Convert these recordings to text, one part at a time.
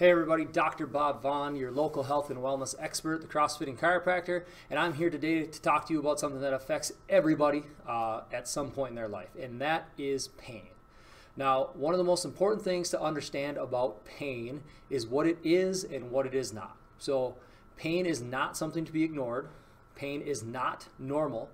Hey everybody, Dr. Bob Vaughn, your local health and wellness expert, the CrossFitting chiropractor, and I'm here today to talk to you about something that affects everybody at some point in their life, and that is pain. Now, one of the most important things to understand about pain is what it is and what it is not. So, pain is not something to be ignored. Pain is not normal.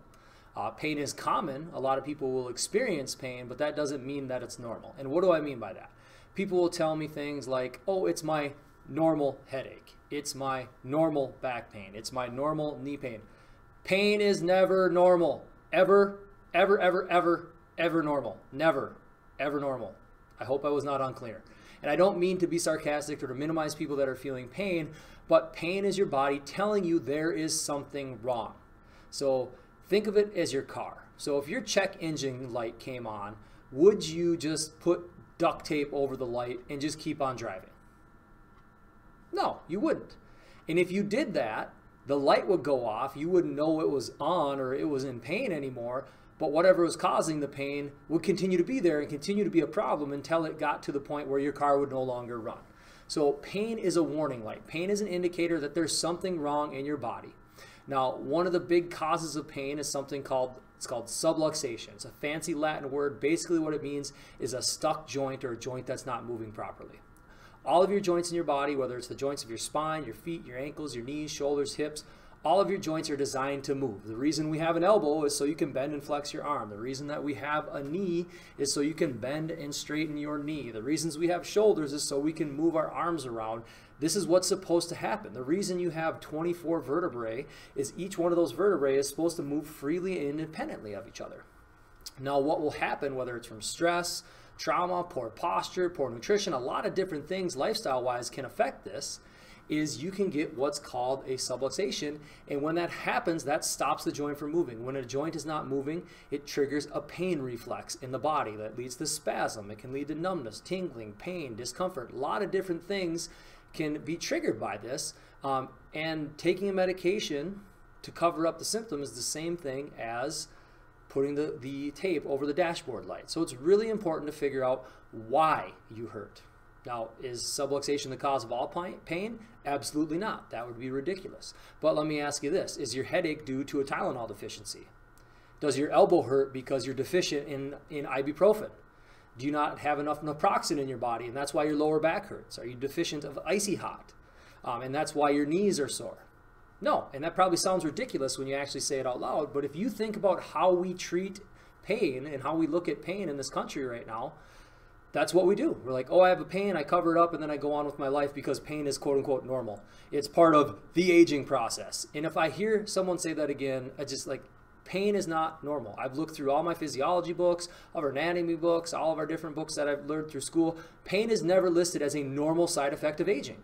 Pain is common. A lot of people will experience pain, but that doesn't mean that it's normal. And what do I mean by that? People will tell me things like, oh, it's my normal headache. It's my normal back pain. It's my normal knee pain. Pain is never normal. Ever, ever, ever, ever, ever normal. Never, ever normal. I hope I was not unclear. And I don't mean to be sarcastic or to minimize people that are feeling pain, but pain is your body telling you there is something wrong. So think of it as your car. So if your check engine light came on, would you just put duct tape over the light and just keep on driving? No, you wouldn't. And if you did that, the light would go off. You wouldn't know it was on or it was in pain anymore, but whatever was causing the pain would continue to be there and continue to be a problem until it got to the point where your car would no longer run. So pain is a warning light. Pain is an indicator that there's something wrong in your body. Now, one of the big causes of pain is something called subluxation. It's a fancy Latin word. Basically what it means is a stuck joint or a joint that's not moving properly. All of your joints in your body, whether it's the joints of your spine, your feet, your ankles, your knees, shoulders, hips, all of your joints are designed to move. The reason we have an elbow is so you can bend and flex your arm. The reason that we have a knee is so you can bend and straighten your knee. The reasons we have shoulders is so we can move our arms around. This is what's supposed to happen. The reason you have 24 vertebrae is each one of those vertebrae is supposed to move freely and independently of each other. Now, what will happen, whether it's from stress, trauma, poor posture, poor nutrition, a lot of different things lifestyle-wise can affect this, is you can get what's called a subluxation, and when that happens, that stops the joint from moving. When a joint is not moving, it triggers a pain reflex in the body that leads to spasm. It can lead to numbness, tingling, pain, discomfort. A lot of different things can be triggered by this, and taking a medication to cover up the symptom is the same thing as putting the tape over the dashboard light. So it's really important to figure out why you hurt. Now, is subluxation the cause of all pain? Absolutely not. That would be ridiculous. But let me ask you this. Is your headache due to a Tylenol deficiency? Does your elbow hurt because you're deficient in ibuprofen? Do you not have enough naproxen in your body and that's why your lower back hurts? Are you deficient of icy hot? And that's why your knees are sore? No, and that probably sounds ridiculous when you actually say it out loud, but if you think about how we treat pain and how we look at pain in this country right now, that's what we do. We're like, oh, I have a pain, I cover it up, and then I go on with my life because pain is quote unquote normal. It's part of the aging process. And if I hear someone say that again, I just like, pain is not normal. I've looked through all my physiology books, all our anatomy books, all of our different books that I've learned through school. Pain is never listed as a normal side effect of aging.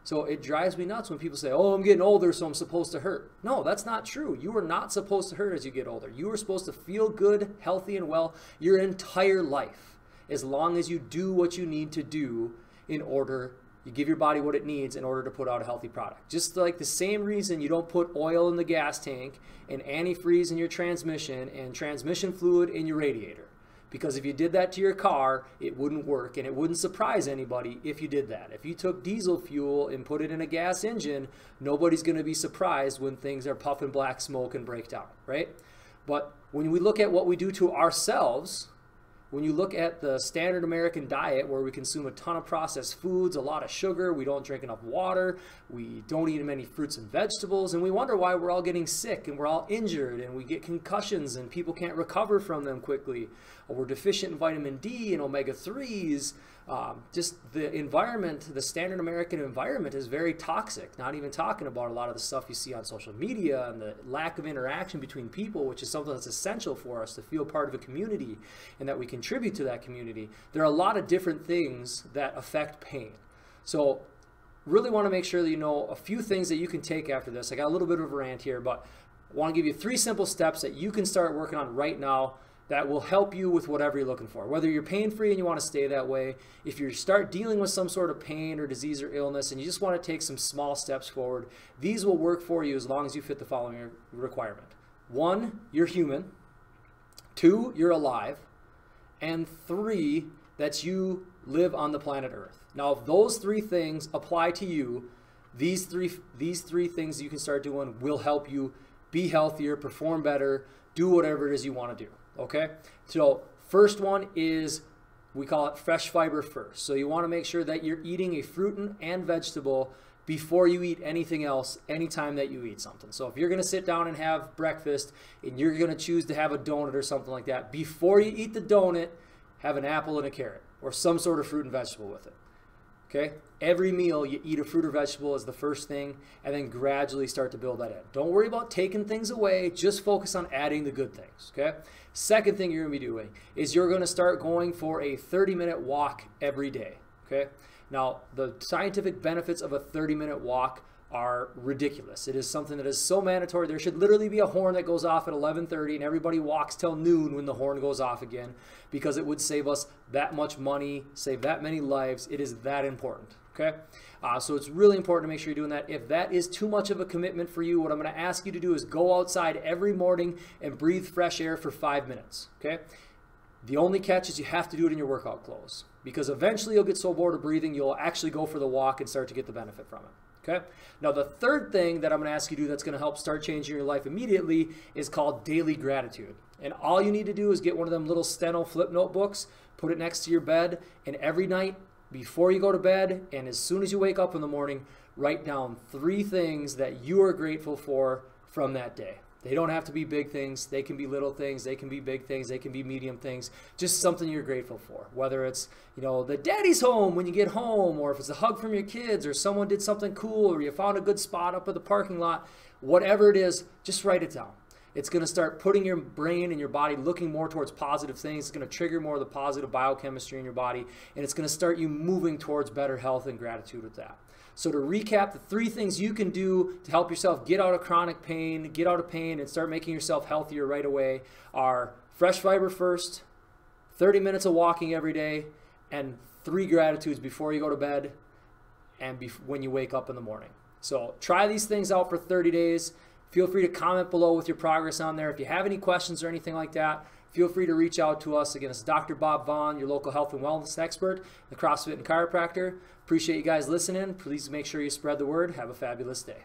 So it drives me nuts when people say, oh, I'm getting older, so I'm supposed to hurt. No, that's not true. You are not supposed to hurt as you get older. You are supposed to feel good, healthy, and well your entire life, as long as you do what you need to do in order, you give your body what it needs in order to put out a healthy product. Just like the same reason you don't put oil in the gas tank and antifreeze in your transmission and transmission fluid in your radiator. Because if you did that to your car, it wouldn't work, and it wouldn't surprise anybody if you did that. If you took diesel fuel and put it in a gas engine, nobody's going to be surprised when things are puffing black smoke and break down, right? But when we look at what we do to ourselves, when you look at the standard American diet where we consume a ton of processed foods, a lot of sugar, we don't drink enough water, we don't eat many fruits and vegetables, and we wonder why we're all getting sick and we're all injured and we get concussions and people can't recover from them quickly. Or we're deficient in vitamin D and omega-3s. Just the environment, the standard American environment is very toxic. Not even talking about a lot of the stuff you see on social media and the lack of interaction between people, which is something that's essential for us to feel part of a community and that we contribute to that community. There are a lot of different things that affect pain. So really want to make sure that you know a few things that you can take after this. I got a little bit of a rant here, but I want to give you 3 simple steps that you can start working on right now that will help you with whatever you're looking for. Whether you're pain-free and you want to stay that way, if you start dealing with some sort of pain or disease or illness and you just want to take some small steps forward, these will work for you as long as you fit the following requirement. 1, you're human. 2, you're alive. And 3, that you live on the planet Earth. Now, if those three things apply to you, these three things you can start doing will help you be healthier, perform better, do whatever it is you want to do, okay? So first one is, we call it fresh fiber first. So you want to make sure that you're eating a fruit and vegetable before you eat anything else anytime that you eat something. So if you're going to sit down and have breakfast and you're going to choose to have a donut or something like that, before you eat the donut, have an apple and a carrot or some sort of fruit and vegetable with it. Okay? Every meal you eat a fruit or vegetable as the first thing, and then gradually start to build that in. Don't worry about taking things away, just focus on adding the good things. Okay? Second thing you're going to be doing is you're going to start going for a 30-minute walk every day. Okay? Now, the scientific benefits of a 30-minute walk are ridiculous. It is something that is so mandatory. There should literally be a horn that goes off at 11:30 and everybody walks till noon when the horn goes off again, because it would save us that much money, save that many lives. It is that important, okay? So it's really important to make sure you're doing that. If that is too much of a commitment for you, what I'm going to ask you to do is go outside every morning and breathe fresh air for 5 minutes, okay? The only catch is you have to do it in your workout clothes, because eventually you'll get so bored of breathing, you'll actually go for the walk and start to get the benefit from it. Okay? Now, the third thing that I'm going to ask you to do that's going to help start changing your life immediately is called daily gratitude. And all you need to do is get one of them little steno flip notebooks, put it next to your bed, and every night before you go to bed and as soon as you wake up in the morning, write down 3 things that you are grateful for from that day. They don't have to be big things. They can be little things. They can be big things. They can be medium things. Just something you're grateful for. Whether it's, the daddy's home when you get home, or if it's a hug from your kids, or someone did something cool, or you found a good spot up at the parking lot, whatever it is, just write it down. It's going to start putting your brain and your body looking more towards positive things. It's going to trigger more of the positive biochemistry in your body, and it's going to start you moving towards better health and gratitude with that. So to recap, the 3 things you can do to help yourself get out of chronic pain, get out of pain, and start making yourself healthier right away are fresh fiber first, 30 minutes of walking every day, and 3 gratitudes before you go to bed and when you wake up in the morning. So try these things out for 30 days. Feel free to comment below with your progress on there. If you have any questions or anything like that, feel free to reach out to us. Again, it's Dr. Bob Vaughn, your local health and wellness expert, the CrossFit and chiropractor. Appreciate you guys listening. Please make sure you spread the word. Have a fabulous day.